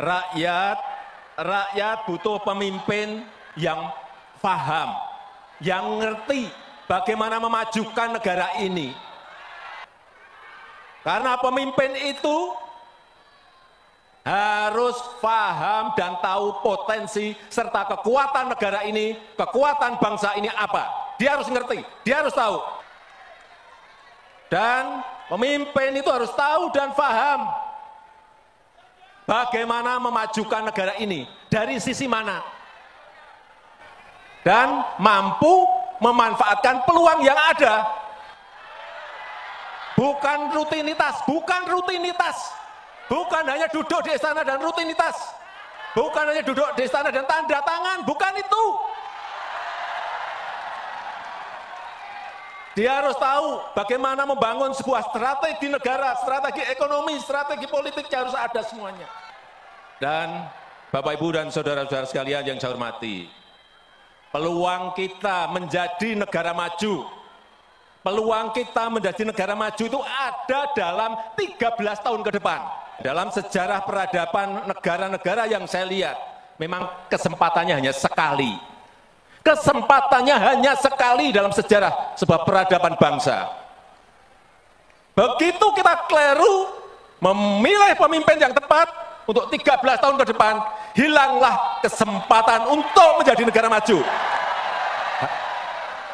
Rakyat butuh pemimpin yang paham, yang ngerti bagaimana memajukan negara ini. Karena pemimpin itu harus paham dan tahu potensi serta kekuatan negara ini, kekuatan bangsa ini apa. Dia harus ngerti, dia harus tahu. Dan pemimpin itu harus tahu dan paham bagaimana memajukan negara ini, dari sisi mana. Dan mampu memanfaatkan peluang yang ada. Bukan rutinitas, bukan hanya duduk di istana dan rutinitas, bukan hanya duduk di istana dan tanda tangan, bukan itu. Dia harus tahu bagaimana membangun sebuah strategi negara, strategi ekonomi, strategi politik, harus ada semuanya. Dan Bapak, Ibu, dan saudara-saudara sekalian yang saya hormati, peluang kita menjadi negara maju, peluang kita menjadi negara maju itu ada dalam 13 tahun ke depan. Dalam sejarah peradaban negara-negara yang saya lihat, memang kesempatannya hanya sekali. Kesempatannya hanya sekali dalam sejarah sebuah peradaban bangsa. Begitu kita keliru memilih pemimpin yang tepat untuk 13 tahun ke depan, hilanglah kesempatan untuk menjadi negara maju.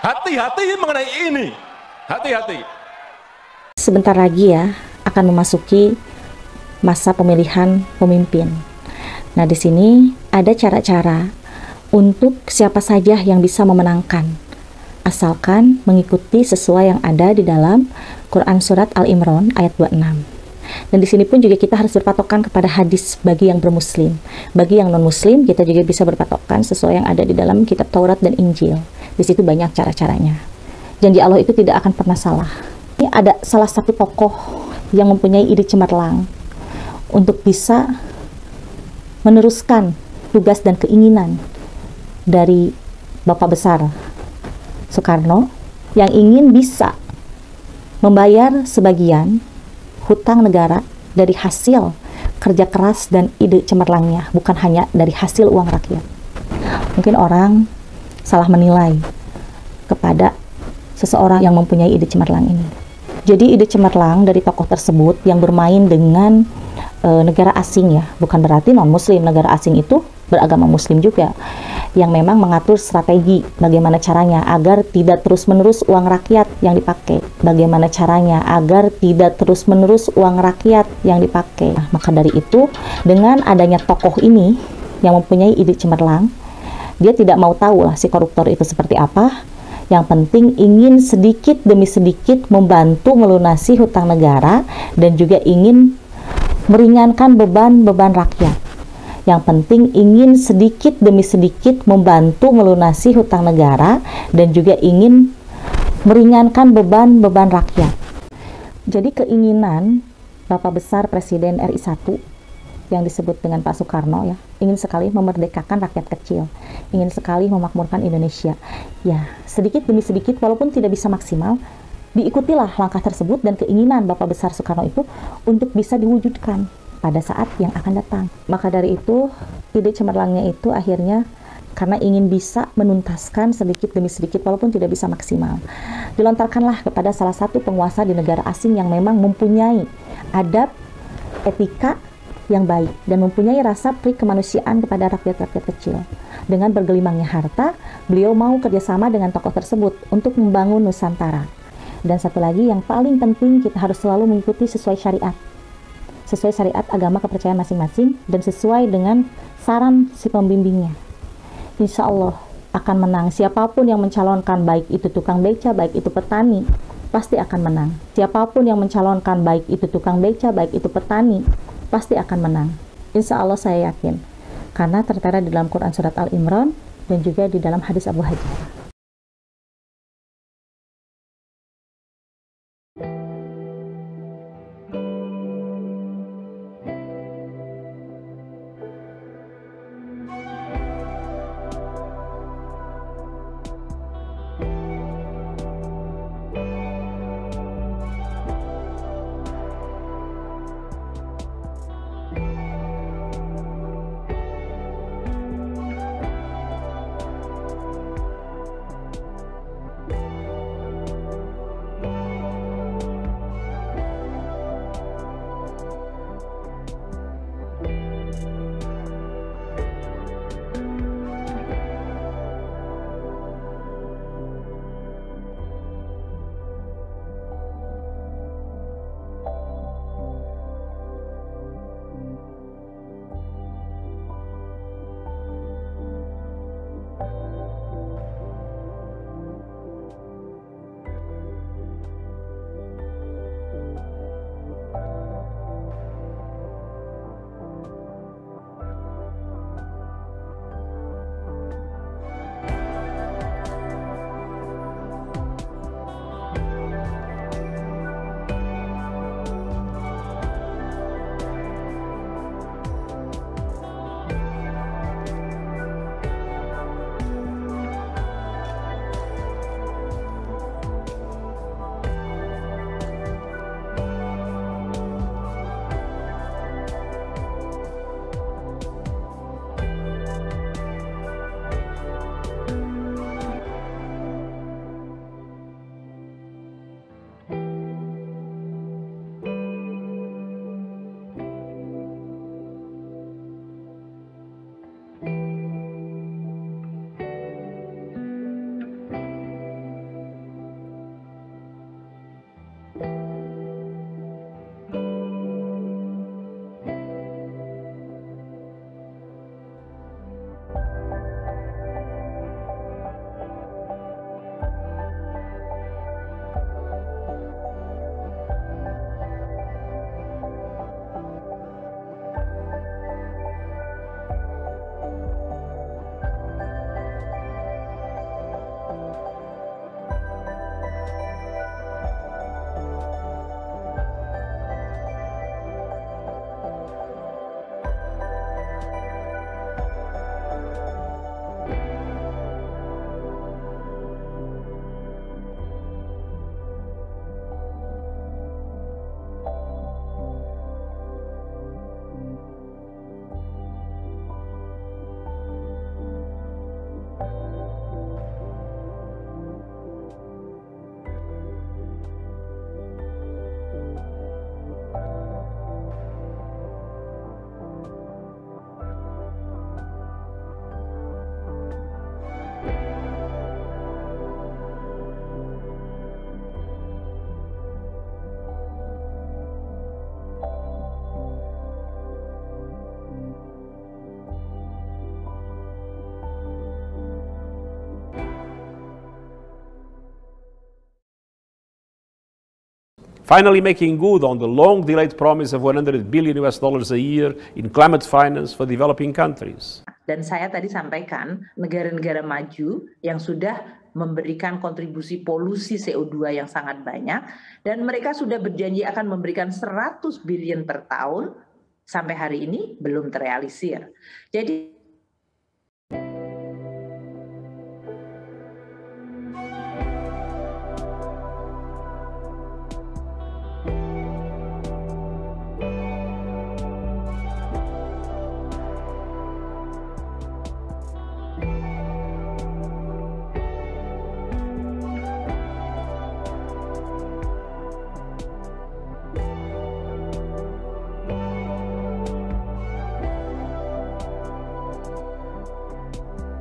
Hati-hati mengenai ini. Hati-hati. Sebentar lagi ya akan memasuki masa pemilihan pemimpin. Nah, di sini ada cara-cara untuk siapa saja yang bisa memenangkan, asalkan mengikuti sesuai yang ada di dalam Quran Surat Al-Imran ayat 26. Dan di sini pun juga kita harus berpatokan kepada hadis bagi yang bermuslim. Bagi yang non-muslim, kita juga bisa berpatokan sesuai yang ada di dalam kitab Taurat dan Injil. Di situ banyak cara-caranya. Janji Allah itu tidak akan pernah salah. Ini ada salah satu tokoh yang mempunyai ide cemerlang untuk bisa meneruskan tugas dan keinginan dari Bapak Besar Soekarno yang ingin bisa membayar sebagian hutang negara dari hasil kerja keras dan ide cemerlangnya, bukan hanya dari hasil uang rakyat. Mungkin orang salah menilai kepada seseorang yang mempunyai ide cemerlang ini. Jadi ide cemerlang dari tokoh tersebut yang bermain dengan negara asing ya, bukan berarti non-muslim, negara asing itu beragama muslim juga, yang memang mengatur strategi bagaimana caranya agar tidak terus-menerus uang rakyat yang dipakai, bagaimana caranya agar tidak terus-menerus uang rakyat yang dipakai. Nah, maka dari itu, dengan adanya tokoh ini yang mempunyai ide cemerlang, dia tidak mau tahu lah si koruptor itu seperti apa. Yang penting ingin sedikit demi sedikit membantu melunasi hutang negara dan juga ingin meringankan beban-beban rakyat. Yang penting ingin sedikit demi sedikit membantu melunasi hutang negara dan juga ingin meringankan beban-beban rakyat. Jadi keinginan Bapak Besar Presiden RI 1 yang disebut dengan Pak Soekarno ya, ingin sekali memerdekakan rakyat kecil, ingin sekali memakmurkan Indonesia. Ya, sedikit demi sedikit walaupun tidak bisa maksimal, diikutilah langkah tersebut dan keinginan Bapak Besar Soekarno itu untuk bisa diwujudkan pada saat yang akan datang. Maka dari itu, ide cemerlangnya itu akhirnya karena ingin bisa menuntaskan sedikit demi sedikit walaupun tidak bisa maksimal, dilontarkanlah kepada salah satu penguasa di negara asing yang memang mempunyai adab, etika yang baik dan mempunyai rasa pri kemanusiaan kepada rakyat-rakyat kecil. Dengan bergelimangnya harta, beliau mau kerjasama dengan tokoh tersebut untuk membangun Nusantara. Dan satu lagi yang paling penting, kita harus selalu mengikuti sesuai syariat, sesuai syariat agama kepercayaan masing-masing dan sesuai dengan saran si pembimbingnya. Insya Allah akan menang. Siapapun yang mencalonkan, baik itu tukang beca, baik itu petani, pasti akan menang. Siapapun yang mencalonkan, baik itu tukang beca, baik itu petani, pasti akan menang. Insya Allah saya yakin, karena tertera di dalam Quran Surat Al-Imran dan juga di dalam hadis Abu Hurairah. finally making good on the long-delayed promise of $100 billion a year in climate finance for developing countries. Dan saya tadi sampaikan negara-negara maju yang sudah memberikan kontribusi polusi CO2 yang sangat banyak dan mereka sudah berjanji akan memberikan 100 billion per tahun, sampai hari ini belum terrealisir. Jadi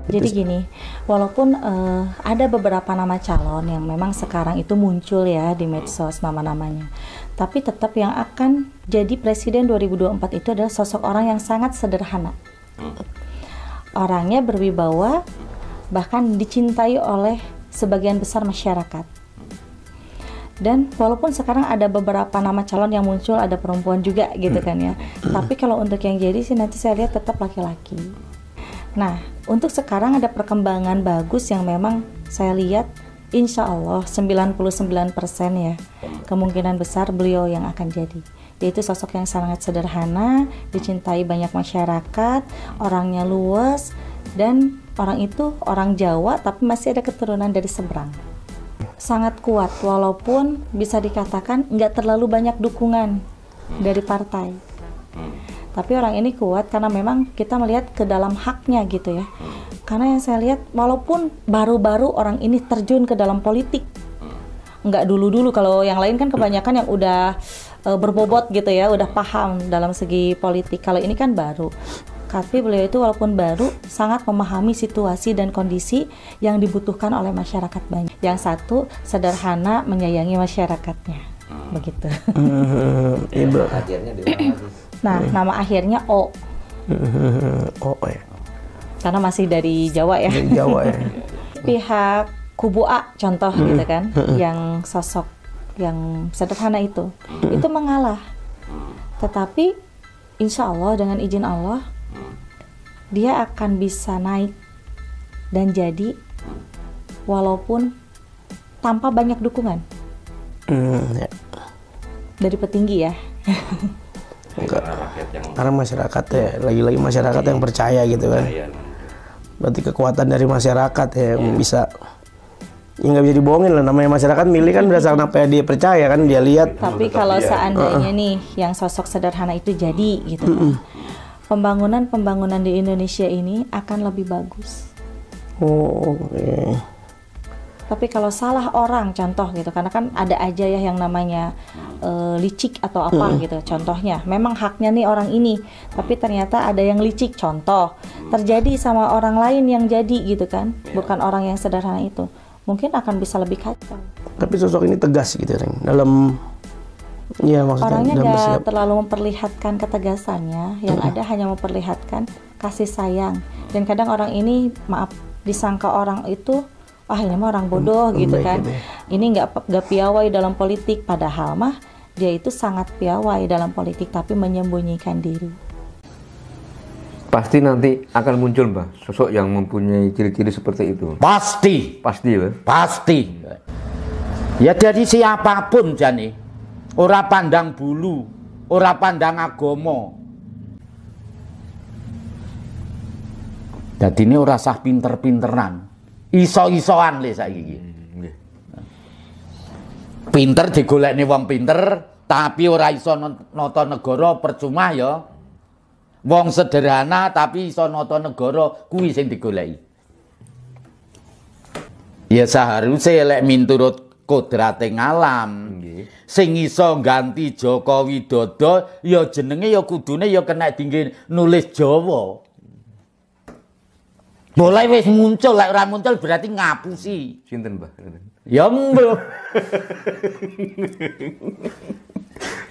Jadi gini, walaupun ada beberapa nama calon yang memang sekarang itu muncul ya di medsos nama-namanya, tapi tetap yang akan jadi presiden 2024 itu adalah sosok orang yang sangat sederhana. Orangnya berwibawa, bahkan dicintai oleh sebagian besar masyarakat. Dan walaupun sekarang ada beberapa nama calon yang muncul, ada perempuan juga gitu kan ya, tapi kalau untuk yang jadi sih nanti saya lihat tetap laki-laki. Nah, untuk sekarang ada perkembangan bagus yang memang saya lihat insya Allah 99% ya kemungkinan besar beliau yang akan jadi, yaitu sosok yang sangat sederhana, dicintai banyak masyarakat, orangnya luas, dan orang itu orang Jawa tapi masih ada keturunan dari seberang. Sangat kuat walaupun bisa dikatakan nggak terlalu banyak dukungan dari partai. Tapi orang ini kuat karena memang kita melihat ke dalam haknya gitu ya. Karena yang saya lihat walaupun baru-baru orang ini terjun ke dalam politik, nggak dulu-dulu, kalau yang lain kan kebanyakan yang udah berbobot gitu ya, udah paham dalam segi politik. Kalau ini kan baru. Tapi beliau itu walaupun baru sangat memahami situasi dan kondisi yang dibutuhkan oleh masyarakat banyak. Yang satu sederhana, menyayangi masyarakatnya. Begitu. Nah, nama akhirnya O. O ya. Karena masih dari Jawa ya. Dari Jawa ya. Pihak kubu A contoh gitu kan, yang sosok yang sederhana itu mengalah. Tetapi insya Allah dengan izin Allah dia akan bisa naik dan jadi walaupun tanpa banyak dukungan ya. Dari petinggi ya. Enggak. Karena masyarakat ya, lagi-lagi masyarakat yang percaya gitu kan. Berarti kekuatan dari masyarakat ya yang bisa, ya nggak bisa dibohongin lah, namanya masyarakat milih kan berdasarkan apa yang dia percaya kan, dia lihat. Tapi kalau seandainya nih yang sosok sederhana itu jadi gitu kan, pembangunan di Indonesia ini akan lebih bagus. Oh, okay. Tapi kalau salah orang, contoh gitu, karena kan ada aja ya yang namanya licik atau apa gitu. Contohnya, memang haknya nih orang ini, tapi ternyata ada yang licik. Contoh, terjadi sama orang lain yang jadi gitu kan, bukan orang yang sederhana itu. Mungkin akan bisa lebih kacau. Tapi sosok ini tegas gitu dalam, ya maksudnya. Orangnya nggak terlalu memperlihatkan ketegasannya, yang ada hanya memperlihatkan kasih sayang. Dan kadang orang ini, maaf, disangka orang itu, ah ini mah orang bodoh gitu kan, ini nggak piawai dalam politik, padahal mah dia itu sangat piawai dalam politik tapi menyembunyikan diri. Pasti nanti akan muncul Mbak sosok yang mempunyai ciri-ciri seperti itu. Pasti Mbak. Pasti ya, jadi siapapun jani ora pandang bulu, ora pandang agomo. Jadi ini ora sah pinter-pinteran, iso-isoan le saiki iki. Pinter digolekne wong pinter, tapi ora iso nata negara percuma ya. Wong sederhana tapi iso nata negara, kuwi sing digoleki. Ya seharusnya lek minturut kodrate ngalam, sing iso ganti Joko Widodo ya jenenge ya kudune ya kena dingin nulis Jawa. Mulai wis muncul, lek ora muncul berarti ngapusi. Sinten Mbah? Ya mbok.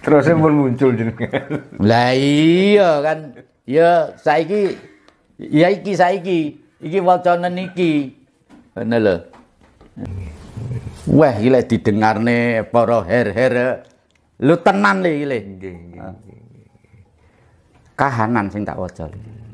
Terus pun muncul jenengan. Lah iya kan. Ya saiki ya saiki wacana niki. Ngono lho. Wah, iki lek didengarne para her-her Lu tenan le iki le. Nggih, nggih. Kahanan sing tak waca. Le.